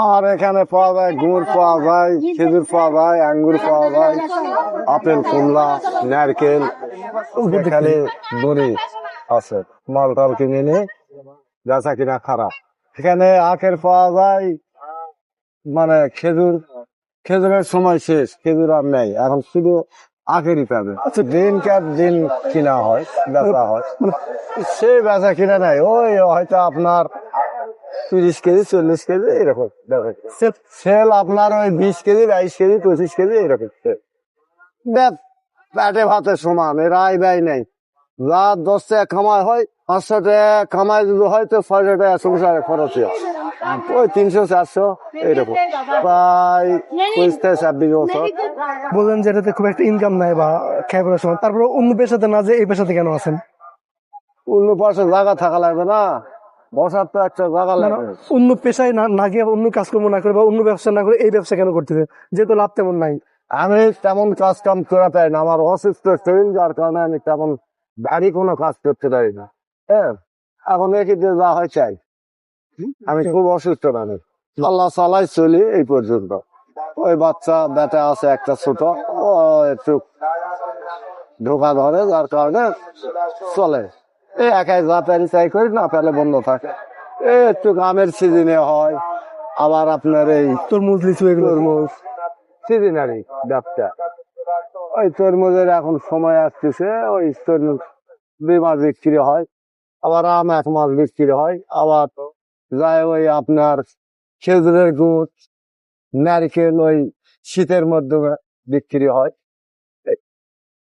আর এখানে পাওয়া যায় গুড়, পাওয়া যায় খেজুর, পাওয়া যায় আঙ্গুর, পাওয়া যায় আপেল, কমলা, নারকেল। এখানে দড়ি আছে, মাল টাল কিনে নিয়ে বেচা কিনা খারাপ। এখানে আখের পাওয়া যায়, মানে খেজুরের সময় শেষ, খেজুর আর নেই, এখন শুধু আখেরই পাবে। আচ্ছা, দিন কিনা হয়, বেচা হয়, সে বেচা কিনা নাই। ওই হয়তো আপনার 30 কেজি 40 কেজি এরকম সেল, আপনার ওই 20 কেজি 22 কেজি 25 কেজি এরকম পেটে ভাতের সমান, এর আয় ব্যয় নেই। যা 10 টাকা কামাই হয়, 500 টাকা কামাই যদি হয় তো 600 টাকা সংসারে খরচ হয়, ওই 300 400 এইরকম, প্রায় 25 থেকে 26 বছর। বললেন যে এটাতে খুব একটা ইনকাম নাই বা খেয়ে পড়ার সময়, তারপরে অন্য পেশাতে না যে এই পেশাতে কেন আছেন? অন্য পাশে জায়গা থাকা লাগবে না, বসার তো একটা জায়গা লাগবে। অন্য পেশায় না গিয়ে অন্য কাজকর্ম না করে বা অন্য ব্যবসা না করে এই ব্যবসা কেন করতেছে, যেহেতু লাভ তেমন নাই? আমি তেমন কাজ কাম করা পাই না, আমার অসুস্থ শরীর, যার কারণে আমি তেমন ভারী কোনো কাজ করতে পারি না। হ্যাঁ, এখন দেখি যে যা হয় চাই, আমি খুব অসুস্থ মানুষ, আল্লাহ চালাই চলি এই পর্যন্ত। ওই বাচ্চা বেটা আছে একটা ছোট, ও একটু ঢোকা ধরে, যার কারণে চলে। এই একাই যা পারি চাই করি, না পেলে বন্ধ থাকে। একটু আমের সিজনে হয়, আবার আপনার এই তরমুজ, লিচু এগুলো? তরমুজ সিজনারি ব্যবসা। ওই তরমুজের এখন সময় আসতেছে, ওই তরমুজ 2 মাস বিক্রি হয়, আবার আম 1 মাস বিক্রি হয়, আবার যায় ওই আপনার খেজুরের গুড়, নারকেল ওই শীতের মধ্যে বিক্রি হয়।